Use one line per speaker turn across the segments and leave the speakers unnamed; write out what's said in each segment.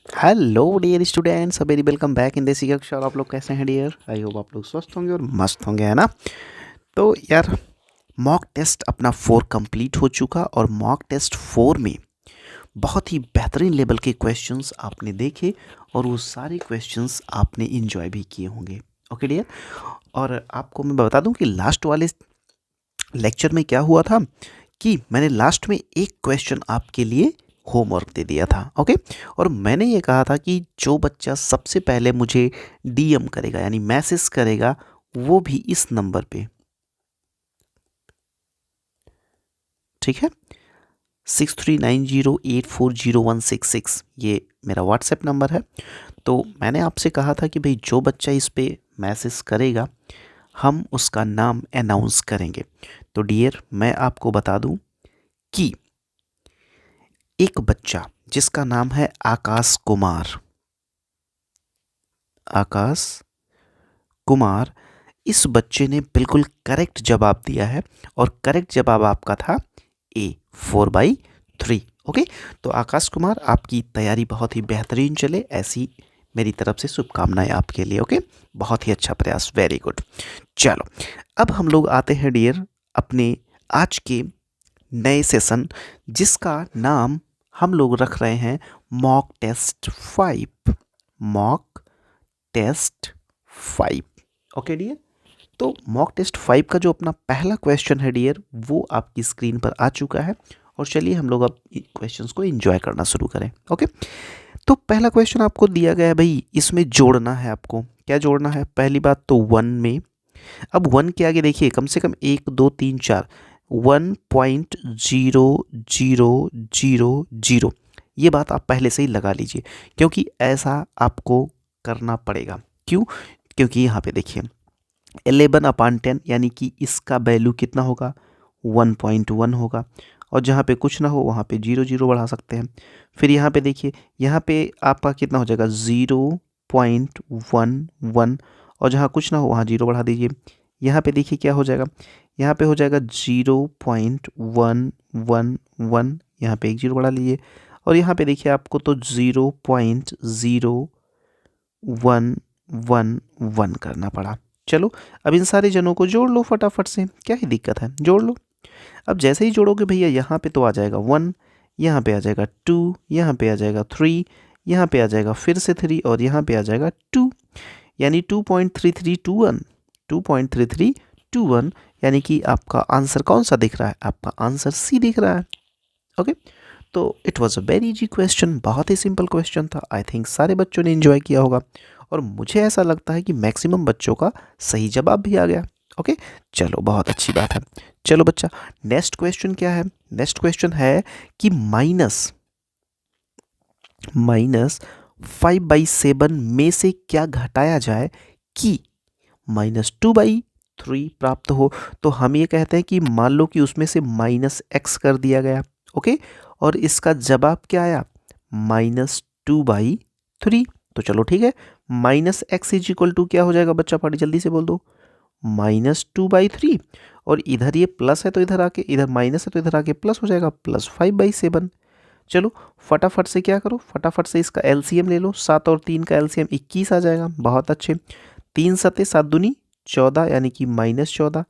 Hello dear students, very welcome back in Desi Kaksha. और आप लोग कैसे हैं डियर? आई होप आप लोग स्वस्थ होंगे और मस्त होंगे, है ना? तो यार, मॉक टेस्ट अपना 4 कंप्लीट हो चुका और मॉक टेस्ट 4 में बहुत ही बेहतरीन लेवल के क्वेश्चंस आपने देखे और वो सारे क्वेश्चंस आपने इंजॉय भी किए होंगे। Okay dear. और आपको मैं बता दूं कि लास्ट वाले लेक्चर में क्या हुआ था कि मैंने लास्ट में एक क्वेश्चन आपके लिए होमवर्क दे दिया था। ओके। और मैंने ये कहा था कि जो बच्चा सबसे पहले मुझे डीएम करेगा यानी मैसेज करेगा वो भी इस नंबर पे, ठीक है, 6390840166, ये मेरा व्हाट्सएप नंबर है। तो मैंने आपसे कहा था कि भाई जो बच्चा इस पे मैसेज करेगा हम उसका नाम अनाउंस करेंगे। तो डियर, मैं आपको बता दूं कि एक बच्चा जिसका नाम है आकाश कुमार, आकाश कुमार, इस बच्चे ने बिल्कुल करेक्ट जवाब दिया है और करेक्ट जवाब आपका था ए, 4/3। ओके। तो आकाश कुमार, आपकी तैयारी बहुत ही बेहतरीन चले, ऐसी मेरी तरफ से शुभकामनाएं आपके लिए। ओके। बहुत ही अच्छा प्रयास, वेरी गुड। चलो, अब हम लोग आते हैं डियर अपने आज के नए सेशन, जिसका नाम हम लोग रख रहे हैं mock test 5। Mock test 5। Okay dear. तो मॉक टेस्ट 5 का जो अपना पहला क्वेश्चन है डियर, वो आपकी स्क्रीन पर आ चुका है। और चलिए हम लोग अब क्वेश्चंस को एंजॉय करना शुरू करें। ओके। तो पहला क्वेश्चन आपको दिया गया है भाई, इसमें जोड़ना है आपको। क्या जोड़ना है? पहली बात तो 1 में, अब 1 के आगे देखिए कम से कम 1 2 3 4, 1.0000, ये बात आप पहले से ही लगा लीजिए, क्योंकि ऐसा आपको करना पड़ेगा। क्यों? क्योंकि यहाँ पे देखिए 11/10 यानी कि इसका वैल्यू कितना होगा? 1.1 होगा। और जहाँ पे कुछ ना हो वहाँ पे 0 0 बढ़ा सकते हैं। फिर यहाँ पे देखिए, यहाँ पे आपका कितना हो जाएगा? 0.11। और जहाँ कुछ ना हो वहाँ 0 बढ़ा दीजिए। यहाँ पे देखिए क्या हो जाएगा? यहाँ पे हो जाएगा 0.111, यहाँ पे एक 0 बढ़ा लीजिए। और यहाँ पे देखिए आपको तो 0.0111 करना पड़ा। चलो, अब इन सारे जनों को जोड़ लो फटाफट से, क्या ही दिक्कत है, जोड़ लो। अब जैसे ही जोड़ोगे भैया, यहाँ पे तो आ जाएगा 1, यहाँ पे आ जाएगा 2, यहाँ पे आ जाएगा 3, यहाँ पे आ जाएगा फिर से 3 और यहाँ पे आ जाएगा 2, यानी 2.3321, 2.3321, यानी कि आपका आंसर कौन सा दिख रहा है? आपका आंसर सी दिख रहा है। ओके। तो it was a very easy question, बहुत ही सिंपल क्वेश्चन था। आई थिंक सारे बच्चों ने एंजॉय किया होगा और मुझे ऐसा लगता है कि मैक्सिमम बच्चों का सही जवाब भी आ गया। ओके। चलो, बहुत अच्छी बात है। चलो बच्चा, नेक्स्ट क्वेश्चन क्या है? नेक्स्ट क्वेश्चन है कि माइनस माइनस 5/7 में से क्या घटाया जाए कि -2/3 प्राप्त हो। तो हम ये कहते हैं कि मान लो कि उसमें से -x कर दिया गया। ओके। और इसका जवाब क्या आया? -2/3। तो चलो ठीक है, -x इज इक्वल टू क्या हो जाएगा बच्चा? पार्टी जल्दी से बोल दो। -2/3। और इधर ये प्लस है तो इधर आके, इधर माइनस है तो इधर आके प्लस हो जाएगा, +5/7। चलो फटाफट से क्या करो, फटाफट से इसका एलसीएम ले लो। 7 और 3 का एलसीएम 21 आ जाएगा। बहुत अच्छे। 3 सते 7 दूनी 14, यानी कि -14।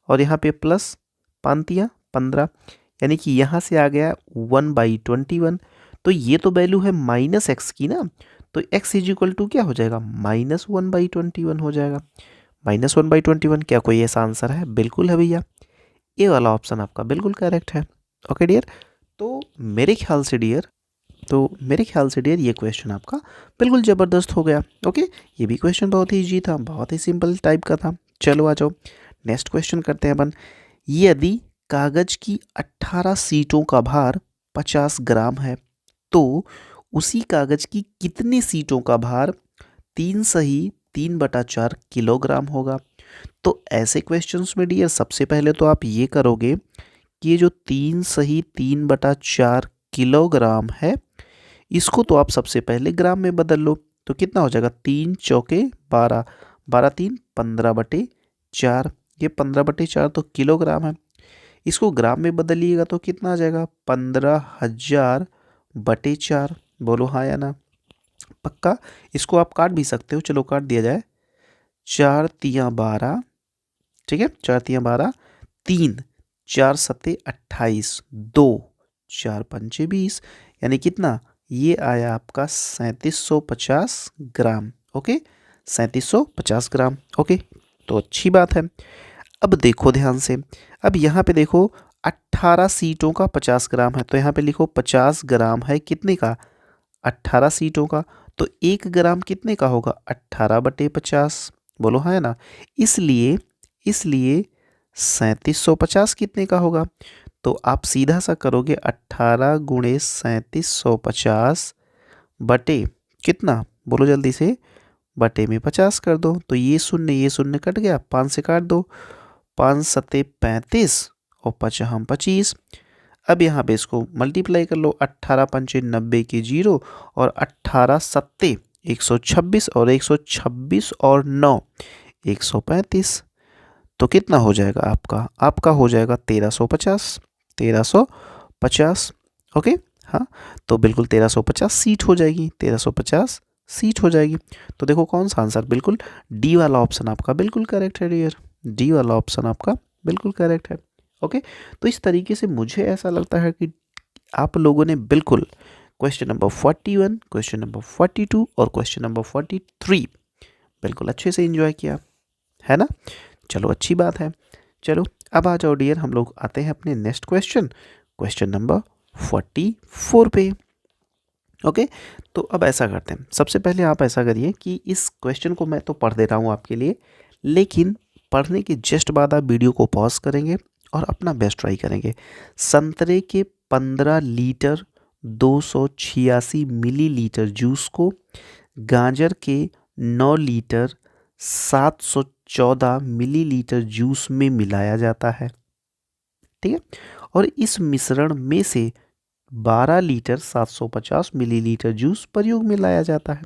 और यहाँ पे प्लस 5 15, यानी कि यहाँ से आ गया 1/21। तो ये तो वैल्यू है -x की ना, तो x इज इक्वल टू क्या हो जाएगा? -1/21 हो जाएगा। -1/21, क्या कोई ऐसा आंसर है? बिल्कुल है भैया, ए वाला ऑप्शन आपका बिल्कुल करेक्ट है। Okay dear. तो मेरे ख्याल से डियर ये क्वेश्चन आपका बिल्कुल ज़बरदस्त हो गया। ओके। ये भी क्वेश्चन बहुत ही इजी था, बहुत ही सिंपल टाइप का था। चलो आ जाओ, नेक्स्ट क्वेश्चन करते हैं अपन। यदि कागज की 18 सीटों का भार 50 ग्राम है, तो उसी कागज की कितनी सीटों का भार 3 किलोग्राम होगा? तो ऐसे क्वेश्चंस में डियर सबसे पहले तो आप ये करोगे कि ये जो 3 किलोग्राम है, इसको तो आप सबसे पहले ग्राम में बदल लो। तो कितना हो जाएगा? 3 चौके 12, 12 3 15/4, ये 15/4 तो किलोग्राम है। इसको ग्राम में बदलिएगा तो कितना आ जाएगा? 15,000/4। बोलो हाँ या ना? पक्का? इसको आप काट भी सकते हो, चलो काट दिया जाए। 4 तियाँ 12, ठीक है, 4 तियाँ 12, 3 4 सत्ते 28, 2 4 पंचे 20, यानी कितना? ये आया आपका 3750 ग्राम। ओके, 3750 ग्राम। ओके, तो अच्छी बात है। अब देखो ध्यान से, अब यहाँ पे देखो 18 सीटों का 50 ग्राम है, तो यहाँ पे लिखो 50 ग्राम है कितने का? 18 सीटों का। तो 1 ग्राम कितने का होगा? 18/50। बोलो हाँ है ना? इसलिए इसलिए 3750 कितने का होगा? तो आप सीधा सा करोगे 18 गुणे 3750 बटे कितना? बोलो जल्दी से, बटे में 50 कर दो, तो ये शून्य कट गया, 5 से काट दो, 5 सत्ते 35 और 5 हम 25। अब यहाँ पे इसको मल्टीप्लाई कर लो, 18 पंचे 90 के 0 और 18 सत्ते 126 और 126 और 9 135। तो कितना हो जाएगा आपका? आपका हो जाएगा 1350। 1350। ओके, हाँ, तो बिल्कुल 1350 सीट हो जाएगी, 1350 सीट हो जाएगी। तो देखो कौन सा आंसर, बिल्कुल डी वाला ऑप्शन आपका बिल्कुल करेक्ट है डियर, डी वाला ऑप्शन आपका बिल्कुल करेक्ट है। ओके, तो इस तरीके से मुझे ऐसा लगता है कि आप लोगों ने बिल्कुल क्वेश्चन नंबर 41, क्वेश्चन नंबर 42 और क्वेश्चन नंबर 43 बिल्कुल अच्छे से एंजॉय किया, है ना? चलो अच्छी बात है। चलो अब आ जाओ डियर, हम लोग आते हैं अपने नेक्स्ट क्वेश्चन, क्वेश्चन नंबर 44 पे। ओके, तो अब ऐसा करते हैं, सबसे पहले आप ऐसा करिए कि इस क्वेश्चन को मैं तो पढ़ दे रहा हूँ आपके लिए, लेकिन पढ़ने के जस्ट बाद आप वीडियो को पॉज करेंगे और अपना बेस्ट ट्राई करेंगे। संतरे के 15 लीटर 286 मिलीलीटर जूस को गाजर के 9 लीटर 714 मिलीलीटर जूस में मिलाया जाता है, ठीक है, और इस मिश्रण में से 12 लीटर 750 मिलीलीटर जूस प्रयोग में लाया जाता है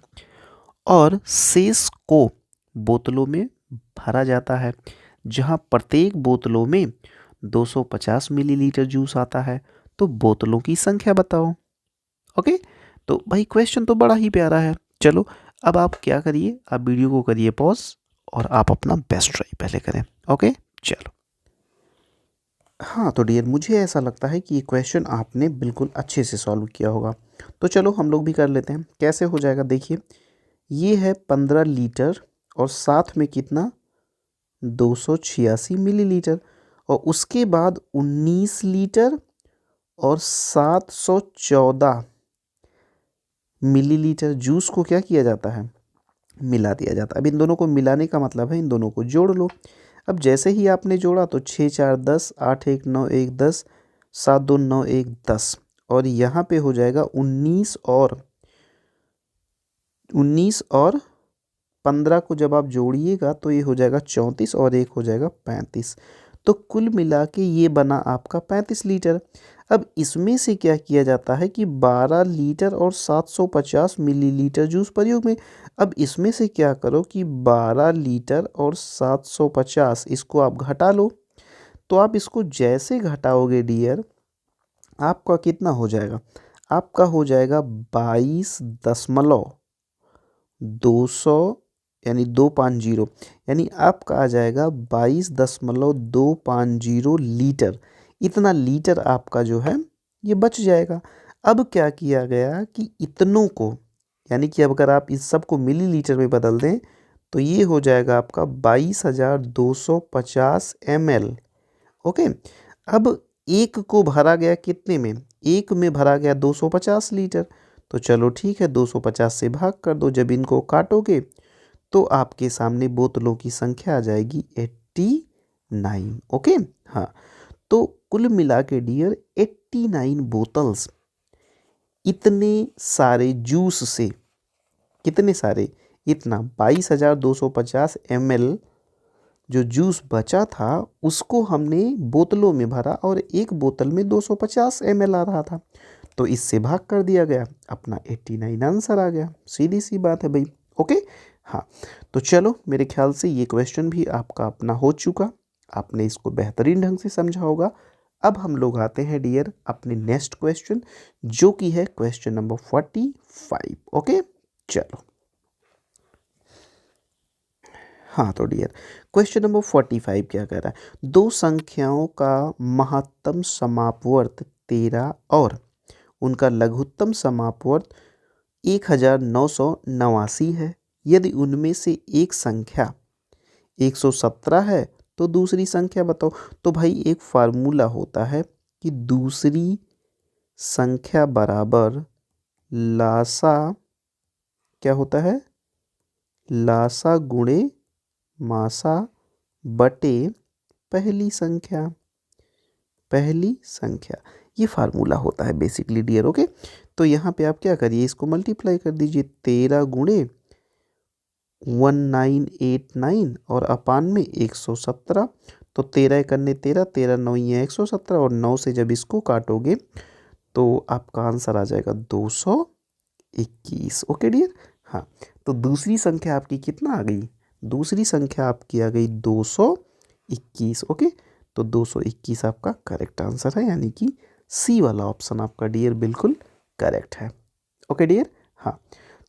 और शेष को बोतलों में भरा जाता है, जहां प्रत्येक बोतलों में 250 मिलीलीटर जूस आता है। तो बोतलों की संख्या बताओ। ओके, तो भाई क्वेश्चन तो बड़ा ही प्यारा है। चलो अब आप क्या करिए, आप वीडियो को करिए पॉज और आप अपना बेस्ट ट्राई पहले करें। ओके, चलो। हाँ तो डियर, मुझे ऐसा लगता है कि ये क्वेश्चन आपने बिल्कुल अच्छे से सॉल्व किया होगा। तो चलो हम लोग भी कर लेते हैं, कैसे हो जाएगा देखिए। ये है 15 लीटर और साथ में कितना? 286 मिलीलीटर, और उसके बाद 19 लीटर और 714 मिलीलीटर जूस को क्या किया जाता है? मिला दिया जाता है। अब इन दोनों को मिलाने का मतलब है इन दोनों को जोड़ लो। अब जैसे ही आपने जोड़ा तो 6 4 10, 8 1 9 1 10, 7 2 9 1 10, और यहाँ पे हो जाएगा 19 और 15 को जब आप जोड़िएगा तो ये हो जाएगा 34 और एक हो जाएगा 35। तो कुल मिला के ये बना आपका 35 लीटर। अब इसमें से क्या किया जाता है कि 12 लीटर और 750 मिलीलीटर जूस प्रयोग में। अब इसमें से क्या करो कि 12 लीटर और 750 इसको आप घटा लो। तो आप इसको जैसे घटाओगे डियर, आपका कितना हो जाएगा? आपका हो जाएगा 22.200, यानी 250, यानी आपका आ जाएगा 22.250 लीटर। इतना लीटर आपका जो है ये बच जाएगा। अब क्या किया गया कि इतनों को, यानी कि अब अगर आप इस सब को मिलीलीटर में बदल दें तो ये हो जाएगा आपका 22,250 ml। ओके, अब एक को भरा गया कितने में? एक में भरा गया 250 लीटर। तो चलो ठीक है, 250 से भाग कर दो, जब इनको काटोगे तो आपके सामने बोतलों की संख्या आ जाएगी 89। ओके, हाँ, तो कुल मिला के डियर 89 बोतल्स इतने सारे जूस से, कितने सारे? इतना 22,250 ml जो जूस बचा था उसको हमने बोतलों में भरा, और एक बोतल में 250 ml आ रहा था, तो इससे भाग कर दिया गया, अपना 89 आंसर आ गया। सीधी सी बात है भाई। ओके, हाँ, तो चलो मेरे ख्याल से ये क्वेश्चन भी आपका अपना हो चुका, आपने इसको बेहतरीन ढंग से समझा होगा। अब हम लोग आते हैं डियर अपने नेक्स्ट क्वेश्चन, जो कि है क्वेश्चन नंबर 45। ओके, चलो हाँ तो डियर क्वेश्चन नंबर 45 क्या कह रहा है, दो संख्याओं का महत्तम समापवर्त 13 और उनका लघुत्तम समापवर्त 1989 है। यदि उनमें से एक संख्या 117 है तो दूसरी संख्या बताओ। तो भाई एक फार्मूला होता है कि दूसरी संख्या बराबर लासा क्या होता है, लासा गुणे मासा बटे पहली संख्या, पहली संख्या, ये फार्मूला होता है बेसिकली डियर। ओके, तो यहाँ पे आप क्या करिए, इसको मल्टीप्लाई कर दीजिए 13 गुणे 1989 और अपान में 117। तो 13 एकन्ने 13, 13 9 ये 117 और 9 से जब इसको काटोगे तो आपका आंसर आ जाएगा 221। ओके डियर, हाँ तो दूसरी संख्या आपकी कितना आ गई, दूसरी संख्या आपकी आ गई 221। ओके, तो 221 आपका करेक्ट आंसर है, यानी कि सी वाला ऑप्शन आपका डियर बिल्कुल करेक्ट है। ओके डियर, हाँ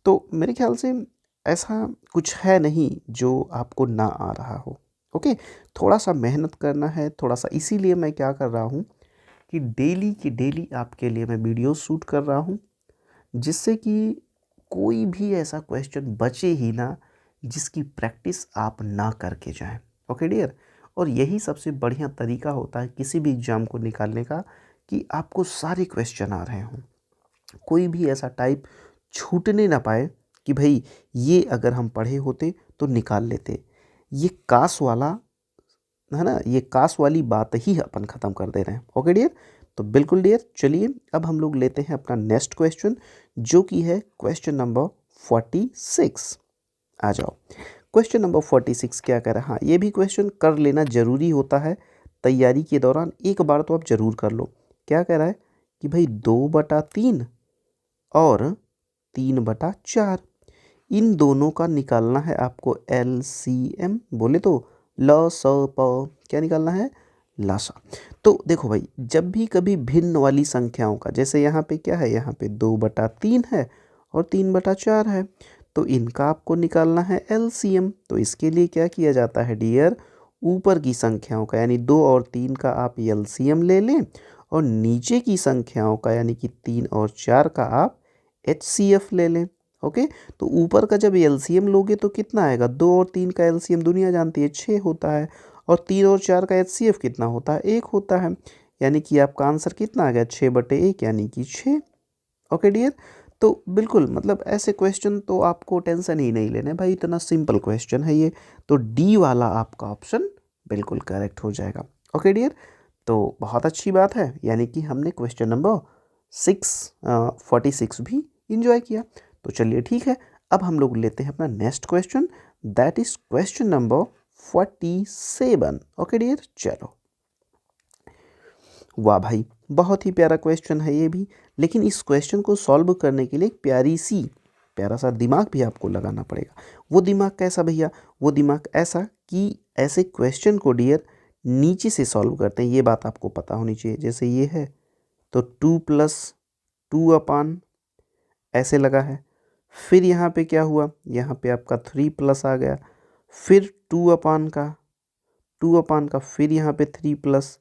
तो मेरे ख्याल से ऐसा कुछ है नहीं जो आपको ना आ रहा हो। ओके, थोड़ा सा मेहनत करना है, थोड़ा सा, इसीलिए मैं क्या कर रहा हूँ कि डेली की डेली आपके लिए मैं वीडियो शूट कर रहा हूँ, जिससे कि कोई भी ऐसा क्वेश्चन बचे ही ना जिसकी प्रैक्टिस आप ना करके जाएं। ओके डियर, और यही सबसे बढ़िया तरीका होता है किसी भी एग्ज़ाम को निकालने का कि आपको सारे क्वेश्चन आ रहे हों, कोई भी ऐसा टाइप छूटने ना पाए कि भाई ये अगर हम पढ़े होते तो निकाल लेते। ये काश वाला है ना, ये काश वाली बात ही अपन ख़त्म कर दे रहे हैं। ओके डियर, तो बिल्कुल डियर, चलिए अब हम लोग लेते हैं अपना नेक्स्ट क्वेश्चन, जो कि है क्वेश्चन नंबर 46। आ जाओ, क्वेश्चन नंबर 46 क्या कह रहा है। हाँ, ये भी क्वेश्चन कर लेना ज़रूरी होता है तैयारी के दौरान, एक बार तो आप ज़रूर कर लो। क्या कह रहा है कि भाई 2/3 और 3/4, इन दोनों का निकालना है आपको LCM, बोले तो क्या निकालना है, लासा। तो देखो भाई, जब भी कभी भिन्न वाली संख्याओं का, जैसे यहाँ पे क्या है, यहाँ पे 2/3 है और 3/4 है, तो इनका आपको निकालना है LCM। तो इसके लिए क्या किया जाता है डियर, ऊपर की संख्याओं का यानी 2 और 3 का आप LCM ले लें और नीचे की संख्याओं का यानी कि 3 और 4 का आप HCF ले लें। ओके, तो ऊपर का जब LCM लोगे तो कितना आएगा, 2 और 3 का LCM दुनिया जानती है 6 होता है, और 3 और 4 का HCF कितना होता है, 1 होता है, यानी कि आपका आंसर कितना आ गया, 6/1 यानी कि 6। ओके डियर, तो बिल्कुल मतलब ऐसे क्वेश्चन तो आपको टेंशन ही नहीं लेना भाई, इतना सिंपल क्वेश्चन है ये, तो डी वाला आपका ऑप्शन बिल्कुल करेक्ट हो जाएगा। ओके डियर, तो बहुत अच्छी बात है, यानी कि हमने क्वेश्चन नंबर 46 भी इंजॉय किया। तो चलिए ठीक है, अब हम लोग लेते हैं अपना next question, that is question number 47। Okay dear, चलो, वाह भाई बहुत ही प्यारा क्वेश्चन है ये भी, लेकिन इस क्वेश्चन को सॉल्व करने के लिए एक प्यारा सा दिमाग भी आपको लगाना पड़ेगा। वो दिमाग कैसा भैया, वो दिमाग ऐसा कि ऐसे क्वेश्चन को डियर नीचे से सॉल्व करते हैं, ये बात आपको पता होनी चाहिए। जैसे ये है तो 2 + 2 ऐसे लगा है, फिर यहाँ पे क्या हुआ, यहाँ पे आपका 3+ आ गया, फिर 2 का फिर यहाँ पे 3+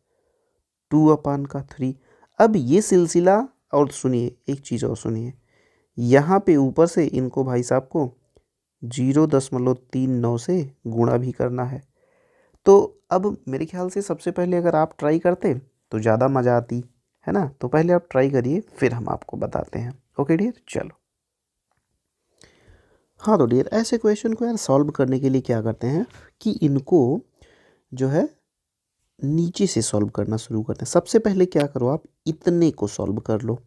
2/3। अब ये सिलसिला, और सुनिए एक चीज़ और सुनिए, यहाँ पे ऊपर से इनको भाई साहब को 0.39 से गुणा भी करना है। तो अब मेरे ख्याल से सबसे पहले अगर आप ट्राई करते तो ज़्यादा मज़ा आती है ना, तो पहले आप ट्राई करिए फिर हम आपको बताते हैं। ओके डियर, चलो, हाँ तो डियर ऐसे क्वेश्चन को यार सॉल्व करने के लिए क्या करते हैं कि इनको जो है नीचे से सॉल्व करना शुरू करते हैं। सबसे पहले क्या करो, आप इतने को सॉल्व कर लो,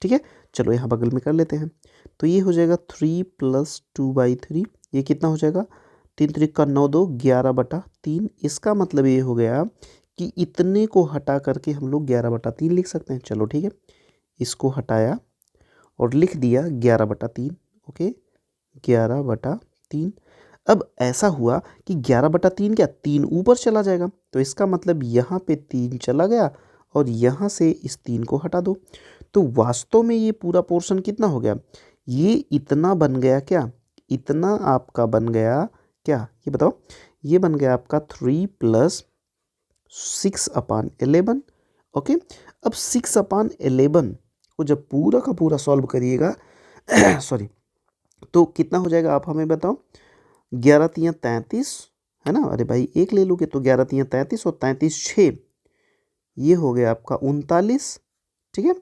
ठीक है। चलो यहाँ बगल में कर लेते हैं, तो ये हो जाएगा 3 + 2/3, ये कितना हो जाएगा, 3 त्रिक का 9 2 11/3। इसका मतलब ये हो गया कि इतने को हटा करके हम लोग 11/3 लिख सकते हैं। चलो ठीक है, इसको हटाया और लिख दिया 11/3। ओके, 11/3। अब ऐसा हुआ कि 11/3 क्या 3 ऊपर चला जाएगा, तो इसका मतलब यहाँ पे 3 चला गया और यहाँ से इस 3 को हटा दो, तो वास्तव में ये पूरा पोर्शन कितना हो गया, ये इतना बन गया क्या, इतना आपका बन गया क्या, ये बताओ। ये बन गया आपका 3 + 6/11। ओके, अब 6/11 को जब पूरा का पूरा सॉल्व करिएगा सॉरी, तो कितना हो जाएगा आप हमें बताओ। 11 तियाँ 33 है ना, अरे भाई एक ले लोगे तो 11 तियाँ 33 और 33 6, ये हो गया आपका 39। ठीक है,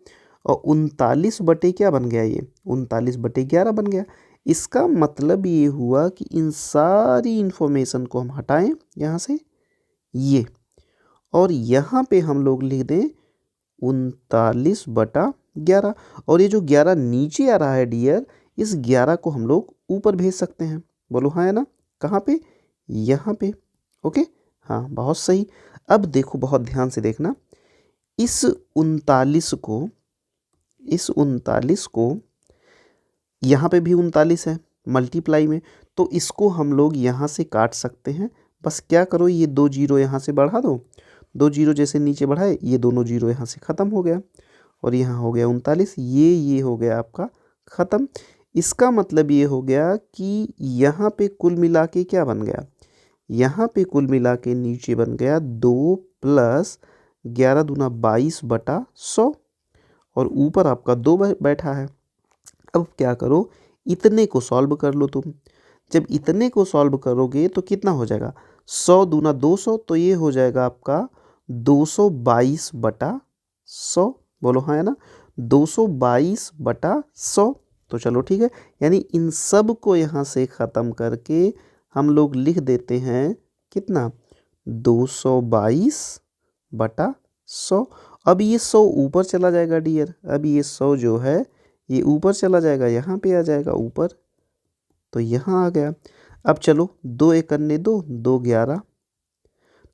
और 39 बटे क्या बन गया, ये 39/11 बन गया। इसका मतलब ये हुआ कि इन सारी इंफॉर्मेशन को हम हटाएं यहाँ से, ये, और यहाँ पे हम लोग लिख दें 39/11। और ये जो 11 नीचे आ रहा है डियर, इस 11 को हम लोग ऊपर भेज सकते हैं। बोलो हाँ है ना, कहाँ पे, यहाँ पे। ओके, हाँ बहुत सही। अब देखो बहुत ध्यान से देखना, इस 39 को यहाँ पे भी 39 है मल्टीप्लाई में, तो इसको हम लोग यहाँ से काट सकते हैं। बस क्या करो, ये 2 जीरो यहाँ से बढ़ा दो, 2 जीरो जैसे नीचे बढ़ाए, ये दोनों जीरो यहाँ से ख़त्म हो गया, और यहाँ हो गया 39, ये हो गया आपका ख़त्म। इसका मतलब ये हो गया कि यहाँ पे कुल मिला के क्या बन गया, यहाँ पे कुल मिला के नीचे बन गया 2 + 11 दूना 22/100, और ऊपर आपका 2 बैठा है। अब क्या करो, इतने को सॉल्व कर लो तुम। जब इतने को सॉल्व करोगे तो कितना हो जाएगा, 100 दूना 200, तो ये हो जाएगा आपका 222/100। बोलो हाँ है ना, 222/100। तो चलो ठीक है, यानी इन सब को यहाँ से ख़त्म करके हम लोग लिख देते हैं कितना, 222/100। अब ये 100 ऊपर चला जाएगा डियर, अब ये 100 जो है ये ऊपर चला जाएगा, यहाँ पे आ जाएगा ऊपर, तो यहाँ आ गया। अब चलो 2 × 2 2 11,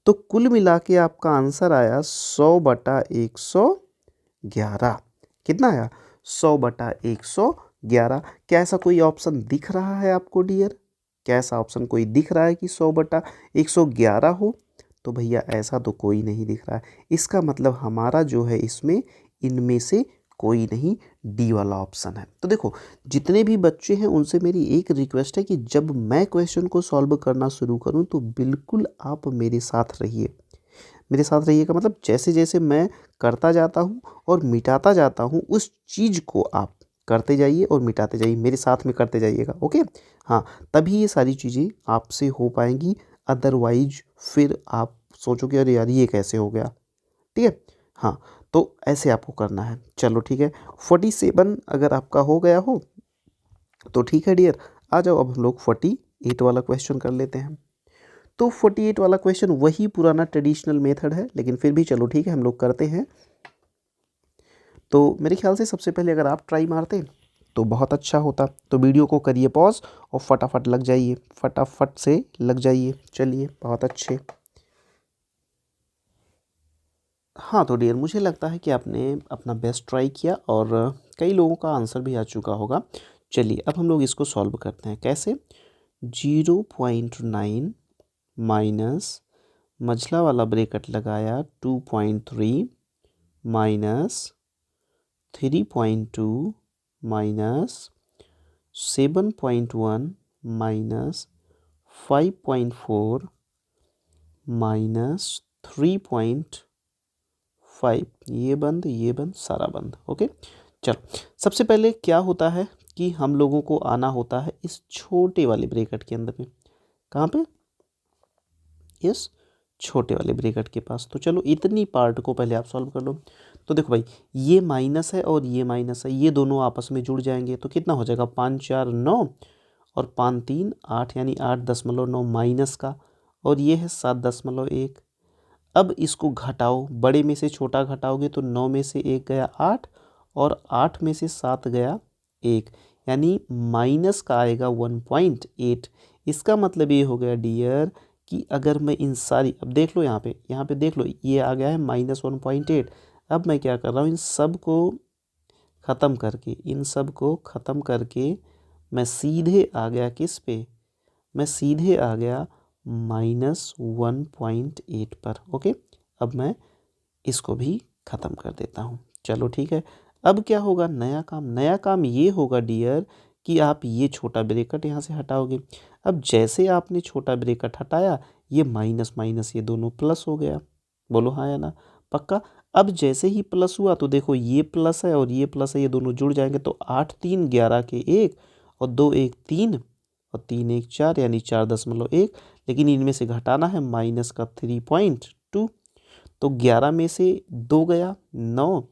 तो कुल मिला के आपका आंसर आया 100/111। कितना आया, 100/111। क्या ऐसा कोई ऑप्शन दिख रहा है आपको डियर, क्या ऐसा ऑप्शन कोई दिख रहा है कि 100/111 हो, तो भैया ऐसा तो कोई नहीं दिख रहा है। इसका मतलब हमारा जो है इसमें इनमें से कोई नहीं, डी वाला ऑप्शन है। तो देखो जितने भी बच्चे हैं उनसे मेरी एक रिक्वेस्ट है कि जब मैं क्वेश्चन को सॉल्व करना शुरू करूं तो बिल्कुल आप मेरे साथ रहिए। मेरे साथ रहिए का मतलब जैसे जैसे मैं करता जाता हूं और मिटाता जाता हूं, उस चीज़ को आप करते जाइए और मिटाते जाइए, मेरे साथ में करते जाइएगा। ओके, हाँ, तभी ये सारी चीज़ें आपसे हो पाएंगी, अदरवाइज फिर आप सोचोगे अरे यार ये कैसे हो गया। ठीक है, हाँ, तो ऐसे आपको करना है। चलो ठीक है, 47 अगर आपका हो गया हो तो ठीक है डियर, आ जाओ अब हम लोग 48 वाला क्वेश्चन कर लेते हैं। तो 48 वाला क्वेश्चन वही पुराना ट्रेडिशनल मेथड है, लेकिन फिर भी चलो ठीक है हम लोग करते हैं। तो मेरे ख्याल से सबसे पहले अगर आप ट्राई मारते तो बहुत अच्छा होता। तो वीडियो को करिए पॉज और फटाफट लग जाइए, फटाफट से लग जाइए। चलिए बहुत अच्छे। हाँ तो डियर, मुझे लगता है कि आपने अपना बेस्ट ट्राई किया और कई लोगों का आंसर भी आ चुका होगा। चलिए अब हम लोग इसको सॉल्व करते हैं। कैसे, 0.9 माइनस मझला वाला ब्रैकेट लगाया 2.3 माइनस 3.2 माइनस 7.1 माइनस 5.4 माइनस 3.5, ये बंद सारा बंद। ओके, चलो सबसे पहले क्या होता है कि हम लोगों को आना होता है इस छोटे वाले ब्रैकेट के अंदर में। कहाँ पे, इस छोटे वाले ब्रैकेट के पास। तो चलो इतनी पार्ट को पहले आप सॉल्व कर लो। तो देखो भाई, ये माइनस है और ये माइनस है, ये दोनों आपस में जुड़ जाएंगे तो कितना हो जाएगा, 5 4 9 और 5 3 8, यानी 8.9 माइनस का, और ये है 7.1। अब इसको घटाओ, बड़े में से छोटा घटाओगे तो 9 में से 1 गया 8 और 8 में से 7 गया 1, यानी माइनस का आएगा 1.8। इसका मतलब ये हो गया डियर कि अगर मैं इन सारी, अब देख लो यहाँ पे देख लो, ये आ गया है -1.8। अब मैं क्या कर रहा हूँ, इन सब को ख़त्म करके मैं सीधे आ गया किस पे, मैं सीधे आ गया -1.8 पर। ओके, अब मैं इसको भी ख़त्म कर देता हूँ। चलो ठीक है, अब क्या होगा, नया काम ये होगा डियर कि आप ये छोटा ब्रैकेट यहाँ से हटाओगे। अब जैसे आपने छोटा ब्रैकेट हटाया, ये माइनस माइनस ये दोनों प्लस हो गया। बोलो हाँ या ना, पक्का। अब जैसे ही प्लस हुआ तो देखो ये प्लस है और ये प्लस है, ये दोनों जुड़ जाएंगे तो 8 3 11 के 1 और 2 1 3 और 3 1 4 यानी 4.1। लेकिन इनमें से घटाना है माइनस का 3.2, तो 11 में से 2 गया 9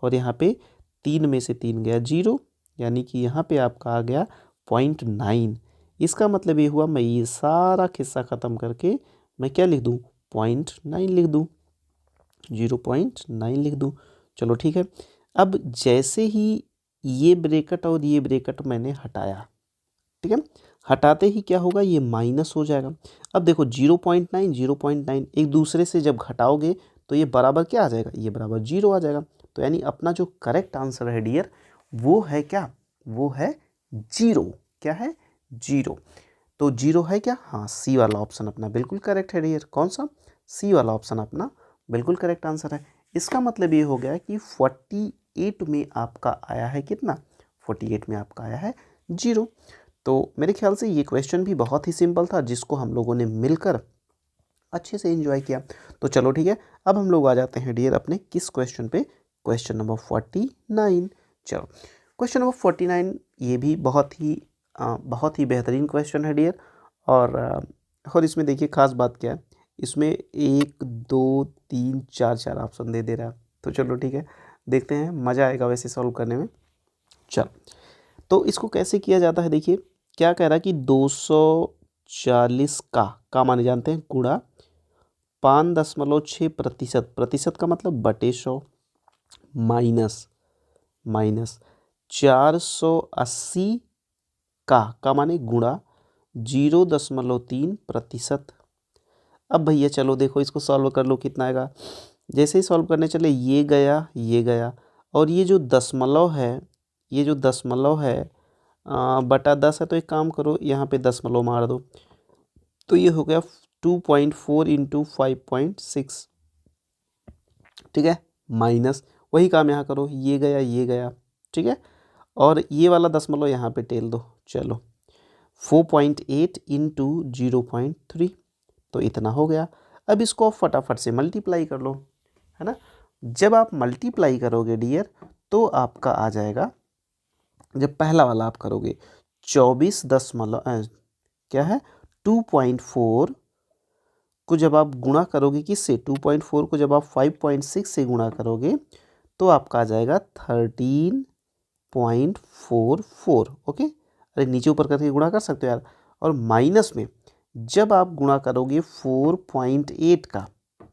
और यहाँ पे 3 में से 3 गया 0, यानी कि यहाँ पे आपका आ गया 0.9। इसका मतलब ये हुआ मैं ये सारा किस्सा ख़त्म करके मैं क्या लिख दूँ, 0.9 लिख दूँ, 0.9 लिख दूँ। चलो ठीक है। अब जैसे ही ये ब्रैकेट और ये ब्रैकेट मैंने हटाया, ठीक है, हटाते ही क्या होगा, ये माइनस हो जाएगा। अब देखो 0.9 एक दूसरे से जब घटाओगे तो ये बराबर क्या आ जाएगा, ये बराबर 0 आ जाएगा। तो यानी अपना जो करेक्ट आंसर है डियर वो है क्या, वो है 0। क्या है, 0। तो 0 है क्या, हाँ सी वाला ऑप्शन अपना बिल्कुल करेक्ट है डियर। कौन सा, सी वाला ऑप्शन अपना बिल्कुल करेक्ट आंसर है। इसका मतलब ये हो गया कि 48 में आपका आया है कितना, 48 में आपका आया है 0। तो मेरे ख्याल से ये क्वेश्चन भी बहुत ही सिंपल था, जिसको हम लोगों ने मिलकर अच्छे से एंजॉय किया। तो चलो ठीक है, अब हम लोग आ जाते हैं डियर अपने किस क्वेश्चन पे, क्वेश्चन नंबर 49। चलो क्वेश्चन नंबर 49 ये भी बहुत ही बेहतरीन क्वेश्चन है डियर। और इसमें देखिए खास बात क्या है, इसमें 1 2 3 4 4 ऑप्शन दे रहा है। तो चलो ठीक है, देखते हैं, मज़ा आएगा वैसे सॉल्व करने में। चलो तो इसको कैसे किया जाता है, देखिए क्या कह रहा है कि 240 का माने जानते हैं गुणा 5.6%, प्रतिशत का मतलब बटे 100, माइनस 480 का माने गुणा 0.3%। अब भैया चलो देखो इसको सॉल्व कर लो, कितना आएगा। जैसे ही सॉल्व करने चले ये गया और ये जो दशमलव है, ये जो दशमलव है बटा 10 है, तो एक काम करो यहाँ पे दशमलव मार दो, तो ये हो गया 2.4 इंटू 5.6, ठीक है, माइनस वही काम यहाँ करो, ये गया, ठीक है, और ये वाला दशमलव यहाँ पे टेल दो। चलो 4.8 इंटू 0.3, तो इतना हो गया। अब इसको आप फटाफट से मल्टीप्लाई कर लो, है ना। जब आप मल्टीप्लाई करोगे डियर तो आपका आ जाएगा, जब पहला वाला आप करोगे 24 क्या है 2.4 को जब आप गुणा करोगे किससे, 2.4 को जब आप 5.6 से गुणा करोगे तो आपका आ जाएगा 13.44। ओके, अरे नीचे ऊपर करके गुणा कर सकते हो यार। और माइनस में जब आप गुणा करोगे 4.8 का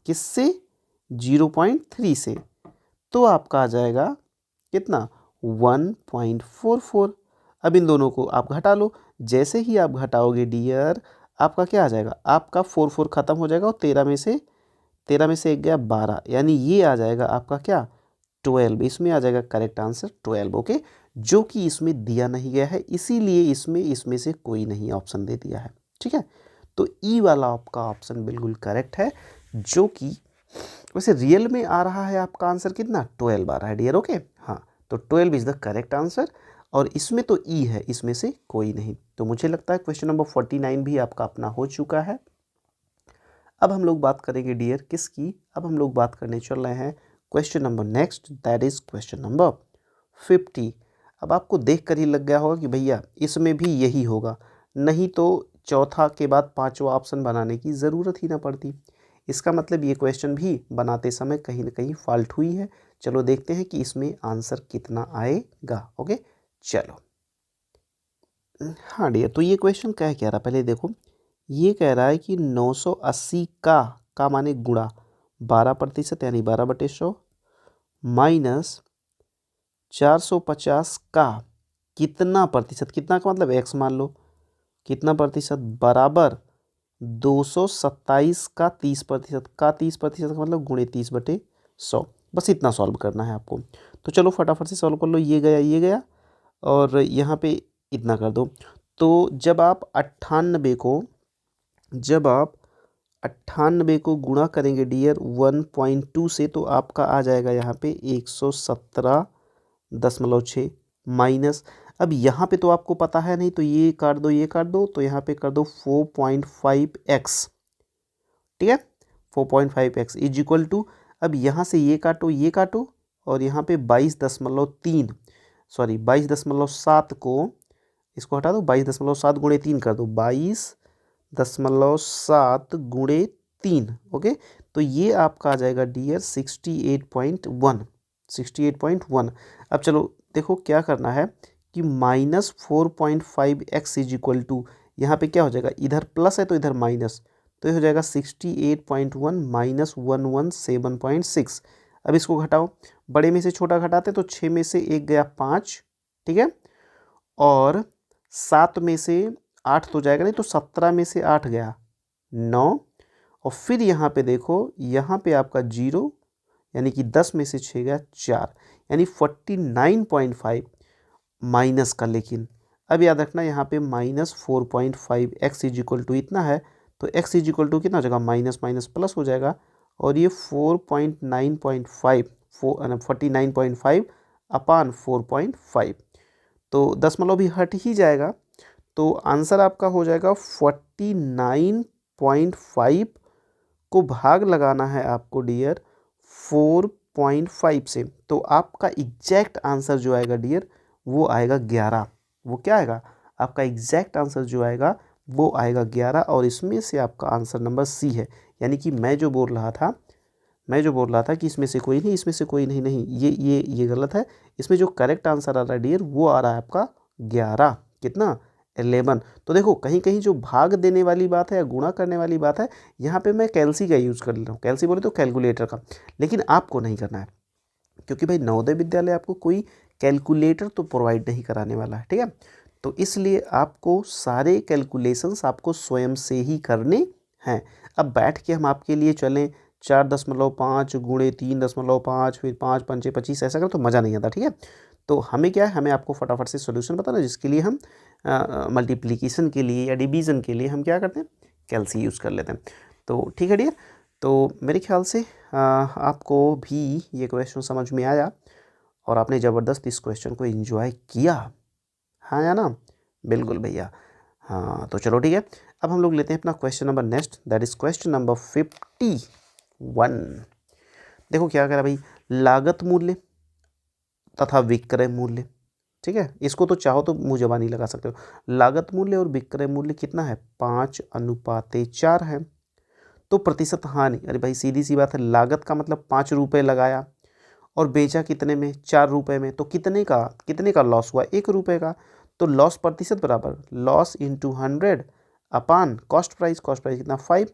किससे, 0.3 से, तो आपका आ जाएगा कितना, 1.44। अब इन दोनों को आप घटा लो, जैसे ही आप घटाओगे डियर आपका क्या आ जाएगा, आपका 4 ख़त्म हो जाएगा और 13 में से एक गया 12, यानी ये आ जाएगा आपका क्या, 12। इसमें आ जाएगा करेक्ट आंसर 12। ओके, जो कि इसमें दिया नहीं गया है, इसीलिए इसमें से कोई नहीं ऑप्शन दे दिया है, ठीक है। तो ई वाला आपका ऑप्शन बिल्कुल करेक्ट है, जो कि वैसे रियल में आ रहा है आपका आंसर कितना, 12 आ रहा है डियर। ओके हाँ, तो 12 इज़ द करेक्ट आंसर, और इसमें तो ई है, इसमें से कोई नहीं। तो मुझे लगता है क्वेश्चन नंबर 49 भी आपका अपना हो चुका है। अब हम लोग बात करेंगे डियर किसकी, अब हम लोग बात करने चल रहे हैं question number next, that is question number 50। अब आपको देख कर ही लग गया होगा कि भैया इसमें भी यही होगा, नहीं तो चौथा के बाद पांचवा ऑप्शन बनाने की ज़रूरत ही ना पड़ती। इसका मतलब ये क्वेश्चन भी बनाते समय कहीं ना कहीं फॉल्ट हुई है। चलो देखते हैं कि इसमें आंसर कितना आएगा। ओके चलो, हाँ डियर, तो ये क्वेश्चन क्या कह रहा है, पहले देखो ये कह रहा है कि 980 का माने गुणा 12% यानी 12/100 माइनस 450 का कितना प्रतिशत, कितना का मतलब एक्स मान लो, कितना प्रतिशत, बराबर 227 का 30%, का 30% का मतलब गुणे 30/100। बस इतना सॉल्व करना है आपको। तो चलो फटाफट से सॉल्व कर लो, ये गया और यहाँ पे इतना कर दो। तो जब आप 98 को गुणा करेंगे डियर 1.2 से, तो आपका आ जाएगा यहाँ पे 117 10.6 माइनस, अब यहाँ पे तो आपको पता है नहीं, तो ये काट दो, ये काट दो, तो यहाँ पे कर दो 4.5x, ठीक है। 4.5x इज इक्वल टू, अब यहाँ से ये काटो और यहाँ पे 22.3, सॉरी 22.7 को इसको हटा दो, 22.7 गुणे 3 कर दो, 22.7 गुणे 3, ओके। तो ये आपका आ जाएगा डियर 68.1, 68.1। अब चलो देखो क्या करना है कि -4.5x इज इक्वल टू, यहाँ पे क्या हो जाएगा, इधर प्लस है तो इधर माइनस, तो ये हो जाएगा 68.1 माइनस 117.6। अब इसको घटाओ, बड़े में से छोटा घटाते तो 6 में से 1 गया 5, ठीक है, और 7 में से 8 तो जाएगा नहीं, तो 17 में से 8 गया 9, और फिर यहाँ पे देखो, यहाँ पे आपका 0, यानी कि 10 में से 6 गया 4, यानी 49.5 माइनस का। लेकिन अब याद रखना यहाँ पे -4.5 एक्स इज इक्वल टू इतना है, तो x इज इक्वल टू कितना हो जाएगा, माइनस माइनस प्लस हो जाएगा, और ये 4.9.5 49.5 अपान 4.5, तो 10 भी हट ही जाएगा, तो आंसर आपका हो जाएगा 49.5 को भाग लगाना है आपको डियर 4.5 से, तो आपका एग्जैक्ट आंसर जो आएगा डियर वो आएगा 11। वो क्या आएगा, आपका एग्जैक्ट आंसर जो आएगा वो आएगा 11, और इसमें से आपका आंसर नंबर सी है। यानी कि मैं जो बोल रहा था कि इसमें से कोई नहीं, इसमें से कोई नहीं, नहीं ये गलत है। इसमें जो करेक्ट आंसर आ रहा है डियर वो आ रहा है आपका 11, कितना 11। तो देखो कहीं कहीं जो भाग देने वाली बात है या गुणा करने वाली बात है, यहाँ पे मैं कैलसी का यूज़ कर ले रहा हूँ, कैलसी बोले तो कैलकुलेटर का, लेकिन आपको नहीं करना है, क्योंकि भाई नवोदय विद्यालय आपको कोई कैलकुलेटर तो प्रोवाइड नहीं कराने वाला है, ठीक है। तो इसलिए आपको सारे कैलकुलेशंस आपको स्वयं से ही करने हैं। अब बैठ के हम आपके लिए चलें 4.5 गुणे 3.5, फिर 5 पंचे 25, ऐसा करें तो मज़ा नहीं आता, ठीक है। तो हमें क्या है, हमें आपको फटाफट से सोल्यूशन बताना, जिसके लिए हम मल्टीप्लिकेशन के लिए या डिवीज़न के लिए हम क्या करते हैं, कैलसी यूज़ कर लेते हैं। तो ठीक है डियर, तो मेरे ख्याल से आपको भी ये क्वेश्चन समझ में आया और आपने ज़बरदस्त इस क्वेश्चन को एंजॉय किया, हाँ या ना, बिल्कुल भैया। हाँ तो चलो ठीक है, अब हम लोग लेते हैं अपना question number next, that is question number 51। देखो क्या कह रहा है भाई, लागत मूल्य तथा विक्रय मूल्य, ठीक है। इसको तो चाहो तो मुँह ज़बानी लगा सकते हो। लागत मूल्य और विक्रय मूल्य कितना है, 5:4 है। तो प्रतिशत हानि, अरे भाई सीधी सी बात है, लागत का मतलब 5 रुपये लगाया और बेचा कितने में, 4 रुपये में, तो कितने का लॉस हुआ, 1 रुपये का। तो लॉस प्रतिशत बराबर लॉस इंटू 100 अपान कॉस्ट प्राइस कितना 5,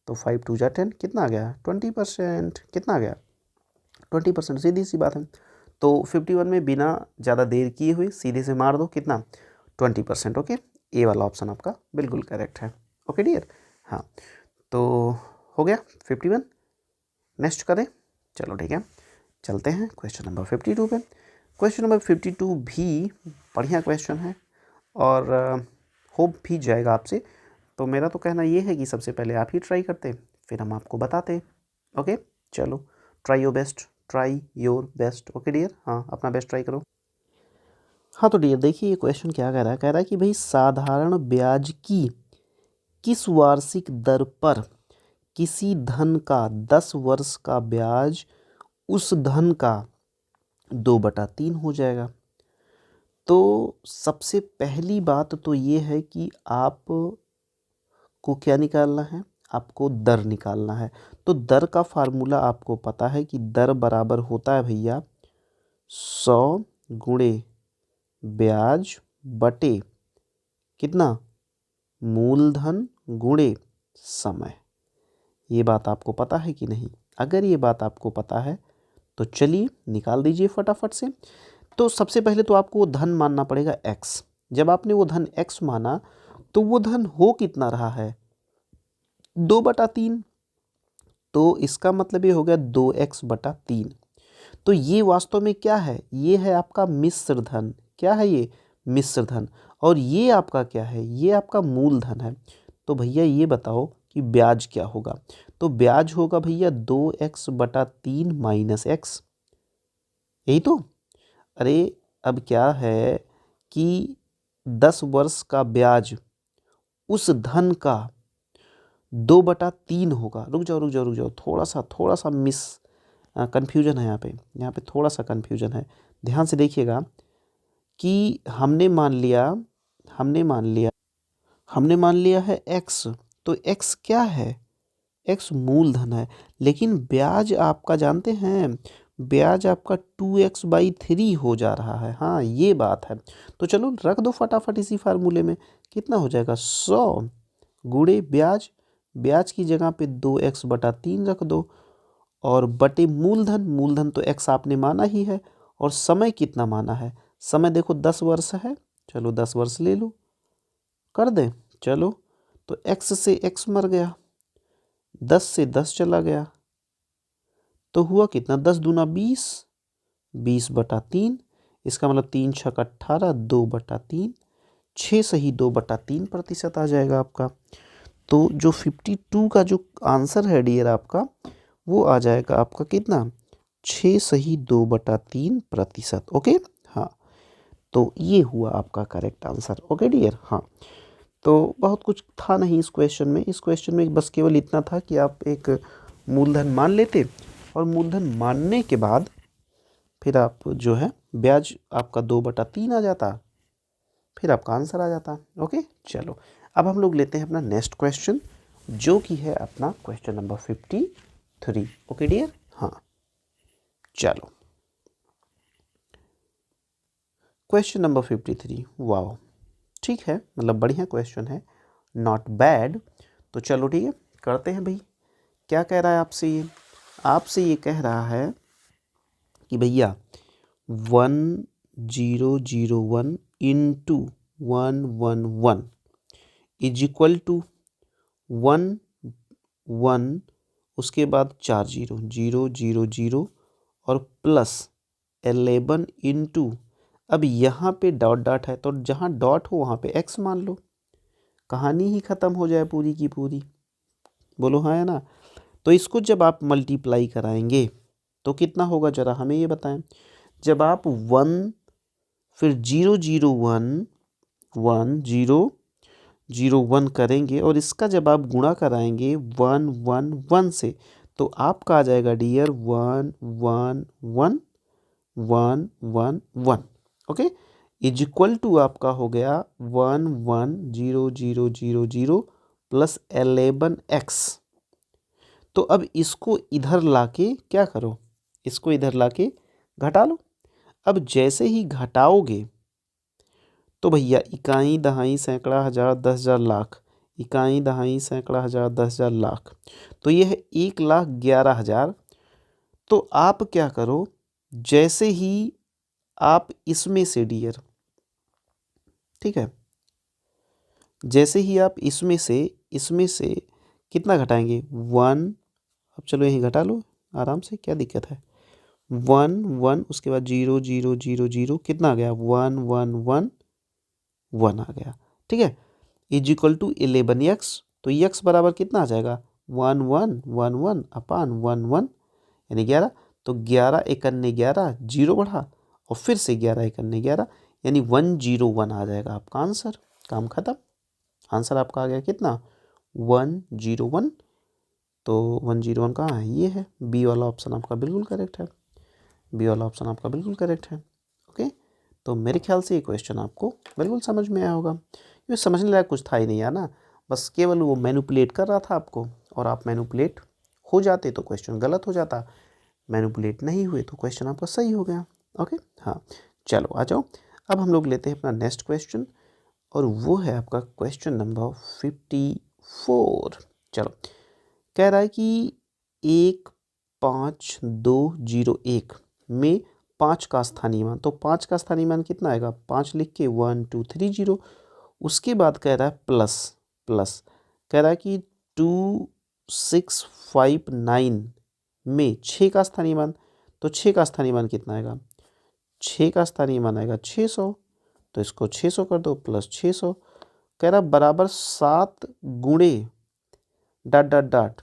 तो 5 2 जा 10, कितना आ गया 20%, कितना आ गया 20%, सीधी सी बात है। तो 51 में बिना ज़्यादा देर किए हुए सीधे से मार दो, कितना 20%, ओके। ए वाला ऑप्शन आपका बिल्कुल करेक्ट है, ओके डियर। हाँ तो हो गया 51, नेक्स्ट करें, चलो ठीक है, चलते हैं क्वेश्चन नंबर 52 पे। क्वेश्चन नंबर 52 भी बढ़िया क्वेश्चन है और होप भी जाएगा आपसे। तो मेरा तो कहना ये है कि सबसे पहले आप ही ट्राई करते, फिर हम आपको बताते, ओके। चलो try your best, okay dear, हाँ अपना बेस्ट ट्राई करो। हाँ तो डियर देखिए ये क्वेश्चन क्या कह रहा है कि भाई साधारण ब्याज की किस वार्षिक दर पर किसी धन का 10 वर्ष का ब्याज उस धन का 2/3 हो जाएगा। तो सबसे पहली बात तो ये है कि आपको क्या निकालना है, आपको दर निकालना है। तो दर का फार्मूला आपको पता है कि दर बराबर होता है भैया 100 गुणे ब्याज बटे कितना, मूलधन गुणे समय। ये बात आपको पता है कि नहीं, अगर ये बात आपको पता है तो चलिए निकाल दीजिए फटाफट से। तो सबसे पहले तो आपको वो धन मानना पड़ेगा x। जब आपने वो धन x माना तो वो धन हो कितना रहा है, 2/3। तो इसका मतलब ये हो गया 2x/3। तो ये वास्तव में क्या है, ये है आपका मिश्र धन। क्या है ये, मिश्र धन। और ये आपका क्या है, ये आपका मूलधन है। तो भैया ये बताओ कि ब्याज क्या होगा। तो ब्याज होगा भैया 2x/3 - x, यही तो। अरे अब क्या है कि 10 वर्ष का ब्याज उस धन का 2/3 होगा। रुक जाओ रुक जाओ रुक जाओ, थोड़ा सा मिस कन्फ्यूजन है यहाँ पे थोड़ा सा कन्फ्यूजन है। ध्यान से देखिएगा कि हमने मान लिया है x, तो x क्या है? x मूलधन है, लेकिन ब्याज आपका जानते हैं, ब्याज आपका 2x/3 हो जा रहा है। हाँ ये बात है। तो चलो रख दो फटाफट इसी फार्मूले में, कितना हो जाएगा 100 गुणे ब्याज, ब्याज की जगह पे 2x/3 रख दो और बटे मूलधन, मूलधन तो x आपने माना ही है, और समय कितना माना है? समय देखो 10 वर्ष है, चलो 10 वर्ष ले लो, कर दें। चलो तो x से x मर गया, 10 से 10 चला गया, तो हुआ कितना 10 दूना 20, 20/3। इसका मतलब 3 छक 18, 2/3, 6 सही 2/3% आ जाएगा आपका। तो जो 52 का जो आंसर है डियर आपका, वो आ जाएगा आपका कितना 6 सही 2/3%। ओके हाँ, तो ये हुआ आपका करेक्ट आंसर। ओके डियर हाँ, तो बहुत कुछ था नहीं इस क्वेश्चन में। इस क्वेश्चन में बस केवल इतना था कि आप एक मूलधन मान लेते और मूलधन मानने के बाद फिर आप जो है ब्याज आपका 2/3 आ जाता, फिर आपका आंसर आ जाता। ओके चलो अब हम लोग लेते हैं अपना नेक्स्ट क्वेश्चन, जो कि है अपना क्वेश्चन नंबर 53। ओके डियर हाँ, चलो क्वेश्चन नंबर 53। वाओ ठीक है, मतलब बढ़िया क्वेश्चन है, नॉट बैड। तो चलो ठीक है करते हैं भाई। क्या कह रहा है आपसे ये? आपसे ये कह रहा है कि भैया 1001 इंटू 111 इज इक्वल टू 1 1, उसके बाद 4 जीरो 0 0 0 और प्लस 11 इंटू, अब यहाँ पे डॉट डॉट है, तो जहाँ डॉट हो वहाँ पे x मान लो, कहानी ही ख़त्म हो जाए पूरी की पूरी। बोलो हाँ है ना? तो इसको जब आप मल्टीप्लाई कराएंगे तो कितना होगा ज़रा हमें ये बताएं। जब आप 1 फिर 0 0 1 1 0 0 1 करेंगे और इसका जब आप गुणा कराएंगे 1 1 1 से, तो आपका आ जाएगा dear 1 1 1 1 1 1। Okay is equal to आपका हो गया 1 1 0 0 0 0 प्लस 11x। तो अब इसको इधर लाके क्या करो, इसको इधर लाके घटा लो। अब जैसे ही घटाओगे तो भैया इकाई दहाई सैकड़ा हज़ार 10,000 लाख, इकाई दहाई सैकड़ा हज़ार 10,000 लाख, तो यह है 1,11,000। तो आप क्या करो, जैसे ही आप इसमें से डियर, ठीक है, जैसे ही आप इसमें से कितना घटाएंगे 1, अब चलो यहीं घटा लो आराम से, क्या दिक्कत है। 1 1 उसके बाद 0 0 0 0 कितना आ गया 1 1 1 1 आ गया। ठीक है इज इक्वल टू 11x, तो x बराबर कितना आ जाएगा 1 1 1 1 अपान 1 1 यानी 11। तो 11 एकन्ने 11 जीरो बढ़ा और फिर से 11 एकन्ने 11 यानी 101 आ जाएगा आपका आंसर। काम खत्म, आंसर आपका आ गया कितना 101। तो 101 कहाँ है, ये है, बी वाला ऑप्शन आपका बिल्कुल करेक्ट है, बी वाला ऑप्शन आपका बिल्कुल करेक्ट है। ओके तो मेरे ख्याल से ये क्वेश्चन आपको बिल्कुल समझ में आया होगा। ये समझने लायक कुछ था ही नहीं यार ना, बस केवल वो मैनिपुलेट कर रहा था आपको, और आप मैनिपुलेट हो जाते तो क्वेश्चन गलत हो जाता, मैनिपुलेट नहीं हुए तो क्वेश्चन आपका सही हो गया। ओके हाँ चलो आ जाओ, अब हम लोग लेते हैं अपना नेक्स्ट क्वेश्चन, और वो है आपका क्वेश्चन नंबर 54। चलो कह रहा है कि 15201 में 5 का स्थानीय मान, तो 5 का स्थानीय मान कितना आएगा, 5 लिख के 1 2 3 0, उसके बाद कह रहा है प्लस प्लस, कह रहा है कि 2659 में 6 का स्थानीय मान, तो 6 का स्थानीय मान कितना आएगा, 6 का स्थानीय मान आएगा 600, तो इसको 600 कर दो प्लस 600, कह रहा बराबर 7 गुणे डॉट डॉट डॉट,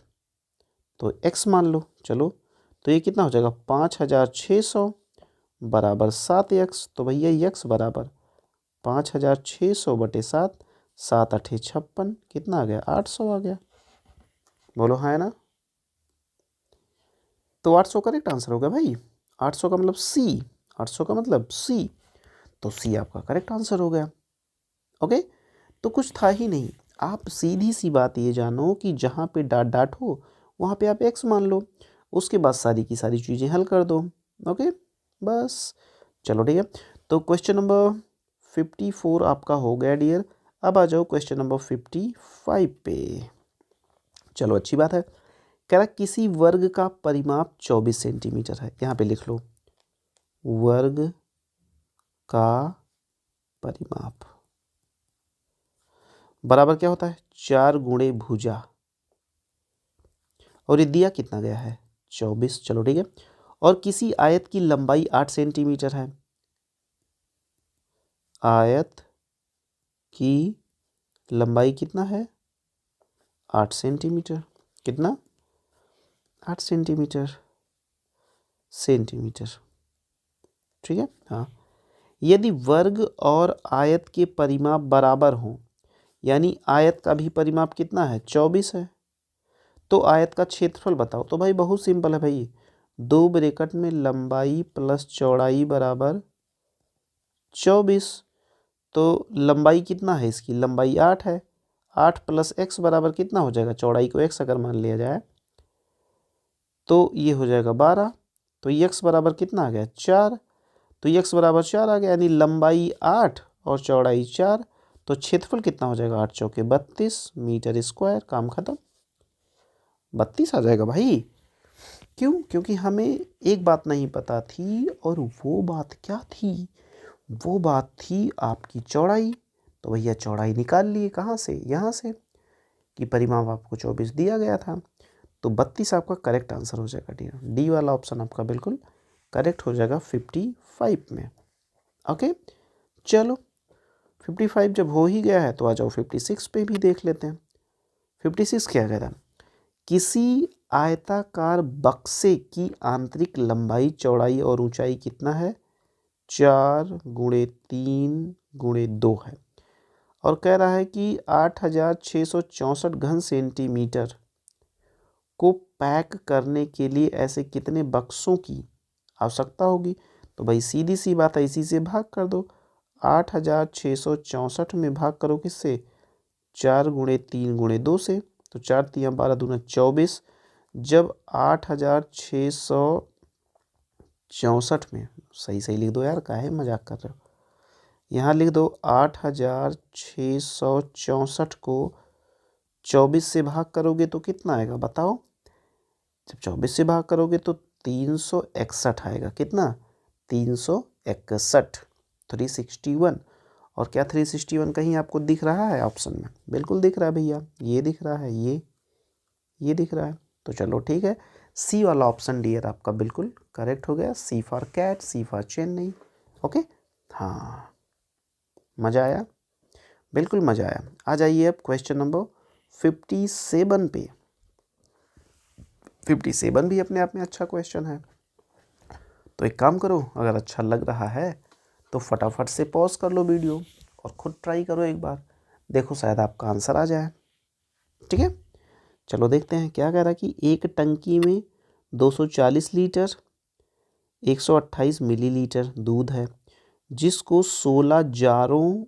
तो x मान लो। चलो तो ये कितना हो जाएगा 5,600 बराबर 7x। तो भैया x बराबर 5600 बटे 7, 7 8 56, कितना आ गया 800 आ गया। बोलो हाँ है ना। तो 800 करेक्ट आंसर हो गया भाई। 800 का मतलब सी, 800 का मतलब सी, तो सी आपका करेक्ट आंसर हो गया। ओके, तो कुछ था ही नहीं। आप सीधी सी बात ये जानो कि जहाँ पे डाट डाट हो वहाँ पे आप एक्स मान लो, उसके बाद सारी की सारी चीज़ें हल कर दो। ओके बस, चलो ठीक है। तो क्वेश्चन नंबर 54 आपका हो गया डियर। अब आ जाओ क्वेश्चन नंबर 55 पे। चलो अच्छी बात है। कह रहा किसी वर्ग का परिमाप 24 सेंटीमीटर है। यहाँ पे लिख लो वर्ग का परिमाप बराबर क्या होता है 4 गुणे भुजा, और ये दिया कितना गया है 24। चलो ठीक है। और किसी आयत की लंबाई 8 सेंटीमीटर है। आयत की लंबाई कितना है 8 सेंटीमीटर। कितना 8 सेंटीमीटर, सेंटीमीटर, ठीक है। हाँ, यदि वर्ग और आयत के परिमाप बराबर हों, यानी आयत का भी परिमाप कितना है 24 है, तो आयत का क्षेत्रफल बताओ। तो भाई बहुत सिंपल है भाई, 2 ब्रैकेट में लंबाई प्लस चौड़ाई बराबर 24। तो लंबाई कितना है इसकी, लंबाई 8 है, 8 प्लस एक्स बराबर कितना हो जाएगा, चौड़ाई को एक्स अगर मान लिया जाए तो ये हो जाएगा 12। तो एक्स बराबर कितना आ गया 4। तो एक्स बराबर 4 आ गया, यानी लंबाई 8 और चौड़ाई 4। तो क्षेत्रफल कितना हो जाएगा 8 चौके 32 मीटर स्क्वायर। काम खत्म, 32 आ जाएगा भाई। क्यों, क्योंकि हमें एक बात नहीं पता थी, और वो बात क्या थी, वो बात थी आपकी चौड़ाई। तो भैया चौड़ाई निकाल लिए कहाँ से, यहाँ से, कि परिमाप आपको 24 दिया गया था। तो 32 आपका करेक्ट आंसर हो जाएगा डियर। डी वाला ऑप्शन आपका बिल्कुल करेक्ट हो जाएगा 55 में। ओके चलो, 55 जब हो ही गया है तो आ जाओ 56 पे भी देख लेते हैं। 56 क्या कह रहा है, किसी आयताकार बक्से की आंतरिक लंबाई चौड़ाई और ऊंचाई कितना है 4 गुणे 3 गुणे 2 है, और कह रहा है कि 8664 घन सेंटीमीटर को पैक करने के लिए ऐसे कितने बक्सों की आवश्यकता होगी। तो भाई सीधी सी बात है, इसी से भाग कर दो। 8664 में भाग करो किससे, 4 गुणे 3 गुणे 2 से। तो 4 3 12 दूना 24। जब 8664 में, सही सही लिख दो यार, काहे मजाक कर रहे हो, यहाँ लिख दो 8664 को 24 से भाग करोगे तो कितना आएगा बताओ। जब 24 से भाग करोगे तो 361 आएगा। कितना 361, 361। और क्या 361 कहीं आपको दिख रहा है ऑप्शन में, बिल्कुल दिख रहा है भैया, ये दिख रहा है, ये दिख रहा है। तो चलो ठीक है, सी वाला ऑप्शन डियर आपका बिल्कुल करेक्ट हो गया। C for cat, C for Chennai. Okay हाँ, मज़ा आया, बिल्कुल मज़ा आया। आ जाइए अब क्वेश्चन नंबर 57 पे। 57 भी अपने आप में अच्छा क्वेश्चन है। तो एक काम करो, अगर अच्छा लग रहा है तो फटाफट से पॉज कर लो वीडियो और ख़ुद ट्राई करो एक बार, देखो शायद आपका आंसर आ जाए। ठीक है, चलो देखते हैं क्या कह रहा है कि एक टंकी में 240 लीटर 128 मिलीलीटर दूध है, जिसको 16 जारों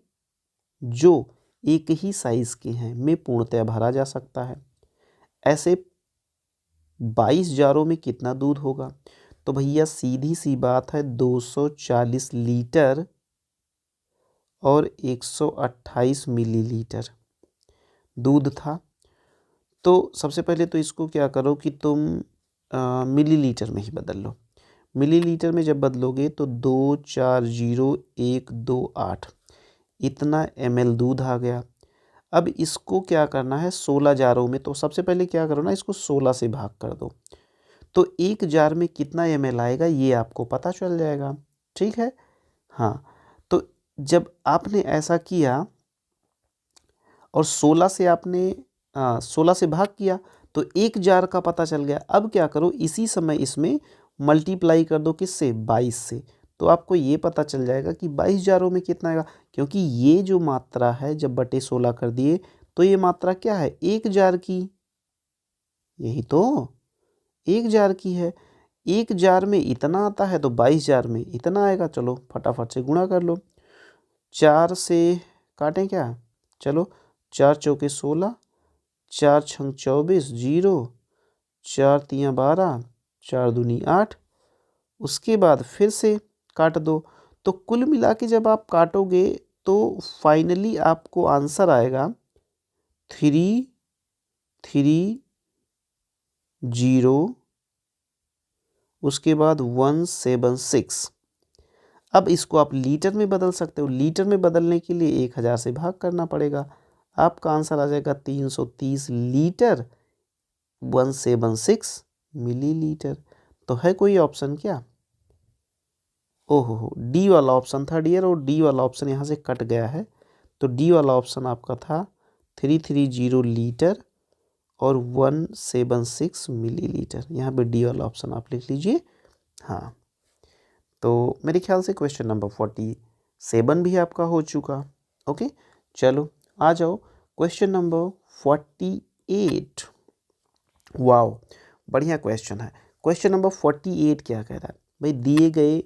जो एक ही साइज़ के हैं में पूर्णतः भरा जा सकता है। ऐसे 22 जारों में कितना दूध होगा। तो भैया सीधी सी बात है, 240 लीटर और 128 मिलीलीटर दूध था। तो सबसे पहले तो इसको क्या करो कि तुम मिलीलीटर में ही बदल लो। मिलीलीटर में जब बदलोगे तो 240128 इतना ml दूध आ गया। अब इसको क्या करना है 16 जारों में, तो सबसे पहले क्या करो ना, इसको 16 से भाग कर दो, तो एक जार में कितना ml आएगा ये आपको पता चल जाएगा। ठीक है हाँ, तो जब आपने ऐसा किया और 16 से आपने 16 से भाग किया तो एक जार का पता चल गया। अब क्या करो, इसी समय इसमें मल्टीप्लाई कर दो किससे 22 से, तो आपको ये पता चल जाएगा कि 22,000 में कितना आएगा, क्योंकि ये जो मात्रा है जब बटे 16 कर दिए तो ये मात्रा क्या है 1,000 की, यही तो 1,000 की है। 1,000 में इतना आता है तो 22,000 में इतना आएगा। चलो फटाफट से गुणा कर लो, 4 से काटें क्या, चलो 4 चौके 16, 4 छंग 24, 0, 4 तियाँ 12, 4 दूनी 8, उसके बाद फिर से काट दो। तो कुल मिला के जब आप काटोगे तो फाइनली आपको आंसर आएगा 330, उसके बाद 176। अब इसको आप लीटर में बदल सकते हो। लीटर में बदलने के लिए 1000 से भाग करना पड़ेगा। आपका आंसर आ जाएगा 330 लीटर, 176 मिलीलीटर। तो है कोई ऑप्शन क्या? ओहो, डी वाला ऑप्शन था डियर, और डी वाला ऑप्शन यहाँ से कट गया है। तो डी वाला ऑप्शन आपका था 330 लीटर और 176 मिलीलीटर। यहाँ पे डी वाला ऑप्शन आप लिख लीजिए। हाँ, तो मेरे ख्याल से क्वेश्चन नंबर 47 भी आपका हो चुका। ओके, चलो आ जाओ क्वेश्चन नंबर 48। वाओ, बढ़िया क्वेश्चन है। क्वेश्चन नंबर 48 क्या कह रहा है भाई, दिए गए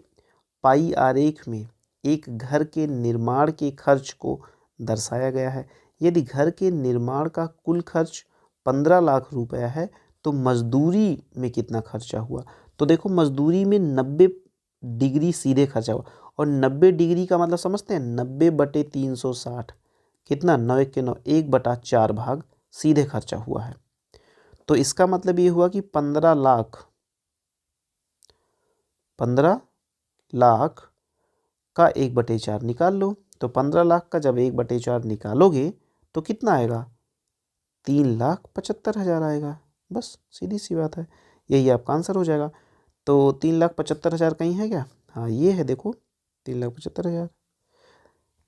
पाई आरेख में एक घर के निर्माण के खर्च को दर्शाया गया है। यदि घर के निर्माण का कुल खर्च 15 लाख रुपया है तो मजदूरी में कितना खर्चा हुआ। तो देखो, मजदूरी में 90 डिग्री सीधे खर्चा हुआ, और 90 डिग्री का मतलब समझते हैं, 90/360 कितना, 9 के 9, 1/4 भाग सीधे खर्चा हुआ है। तो इसका मतलब ये हुआ कि 15 लाख का 1/4 निकाल लो। तो 15 लाख का जब 1/4 निकालोगे तो कितना आएगा, 3,75,000 आएगा। बस सीधी सी बात है, यही आपका आंसर हो जाएगा। तो 3,75,000 कहीं है क्या? हाँ, ये है, देखो 3,75,000।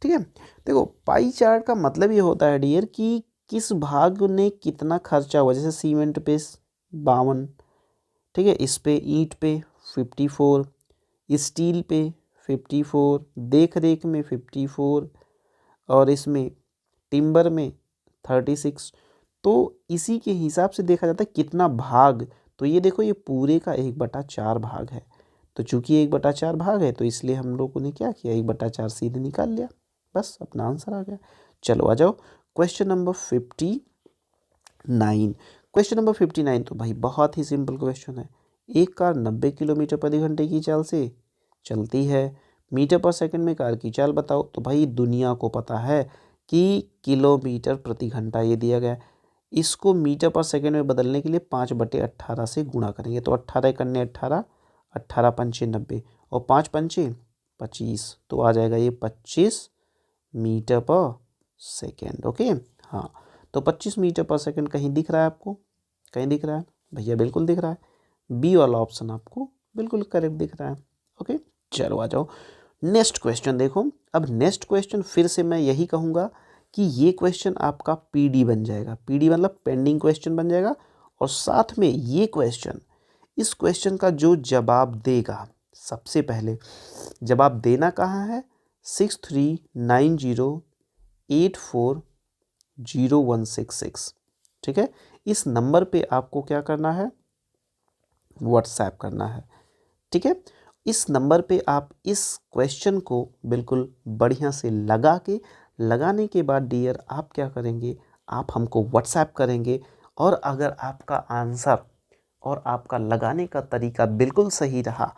ठीक है, देखो पाई चार्ट का मतलब ये होता है डियर कि किस भाग ने कितना खर्चा हुआ। जैसे सीमेंट पे 52, ठीक है, इस पे ईंट पे 54, स्टील पे 54, देख रेख में 54, और इसमें टिम्बर में 36। तो इसी के हिसाब से देखा जाता है कितना भाग। तो ये देखो, ये पूरे का 1/4 भाग है। तो चूंकि 1/4 भाग है तो इसलिए हम लोगों ने क्या किया, 1/4 सीधे निकाल लिया, बस अपना आंसर आ गया। चलो आ जाओ क्वेश्चन नंबर 59। क्वेश्चन नंबर 59 तो भाई बहुत ही सिंपल क्वेश्चन है। एक कार 90 किलोमीटर प्रति घंटे की चाल से चलती है, मीटर पर सेकंड में कार की चाल बताओ। तो भाई दुनिया को पता है कि किलोमीटर प्रति घंटा ये दिया गया है। इसको मीटर पर सेकंड में बदलने के लिए 5/18 से गुणा करेंगे। तो 18 करने 18, 18 पंचे 90, और 5 पंचे 25, तो आ जाएगा ये 25 मीटर पर सेकेंड। ओके, हाँ, तो 25 मीटर पर सेकेंड कहीं दिख रहा है आपको? कहीं दिख रहा है भैया? बिल्कुल दिख रहा है। बी वाला ऑप्शन आपको बिल्कुल करेक्ट दिख रहा है। ओके, चलो आ जाओ नेक्स्ट क्वेश्चन। देखो, अब नेक्स्ट क्वेश्चन फिर से मैं यही कहूँगा कि ये क्वेश्चन आपका पीडी बन जाएगा। पीडी मतलब पेंडिंग क्वेश्चन बन जाएगा, और साथ में ये क्वेश्चन, इस क्वेश्चन का जो जवाब देगा, सबसे पहले जवाब देना कहाँ है, 6390840166। ठीक है, इस नंबर पे आपको क्या करना है, व्हाट्सएप करना है। ठीक है, इस नंबर पे आप इस क्वेश्चन को बिल्कुल बढ़िया से लगाने के बाद डियर आप क्या करेंगे, आप हमको व्हाट्सएप करेंगे। और अगर आपका आंसर और आपका लगाने का तरीका बिल्कुल सही रहा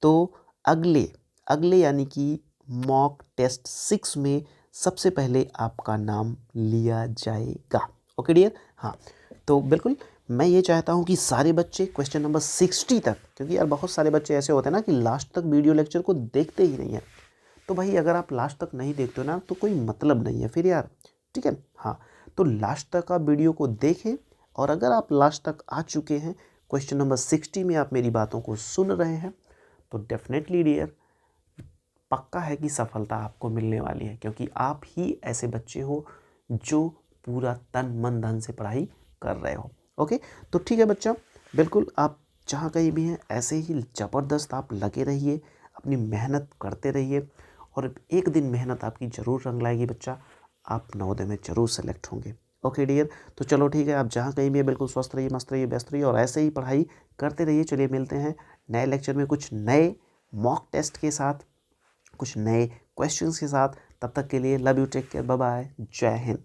तो अगले यानी कि मॉक टेस्ट 6 में सबसे पहले आपका नाम लिया जाएगा। ओके डियर, हाँ, तो बिल्कुल मैं ये चाहता हूँ कि सारे बच्चे क्वेश्चन नंबर 60 तक, क्योंकि यार बहुत सारे बच्चे ऐसे होते हैं ना कि लास्ट तक वीडियो लेक्चर को देखते ही नहीं है। तो भाई अगर आप लास्ट तक नहीं देखते हो ना तो कोई मतलब नहीं है फिर यार। ठीक है, हाँ, तो लास्ट तक आप वीडियो को देखें, और अगर आप लास्ट तक आ चुके हैं, क्वेश्चन नंबर 60 में आप मेरी बातों को सुन रहे हैं, तो डेफिनेटली डियर पक्का है कि सफलता आपको मिलने वाली है, क्योंकि आप ही ऐसे बच्चे हो जो पूरा तन मन धन से पढ़ाई कर रहे हो। ओके, तो ठीक है बच्चा, बिल्कुल आप जहाँ कहीं भी हैं ऐसे ही ज़बरदस्त आप लगे रहिए, अपनी मेहनत करते रहिए और एक दिन मेहनत आपकी ज़रूर रंग लाएगी बच्चा, आप नवोदय में ज़रूर सेलेक्ट होंगे। ओके डियर, तो चलो ठीक है, आप जहाँ कहीं भी बिल्कुल स्वस्थ रहिए, मस्त रहिए, व्यस्त रहिए और ऐसे ही पढ़ाई करते रहिए। चलिए मिलते हैं नए लेक्चर में कुछ नए मॉक टेस्ट के साथ, कुछ नए क्वेश्चंस के साथ। तब तक के लिए love you, take care, bye bye, जय हिंद।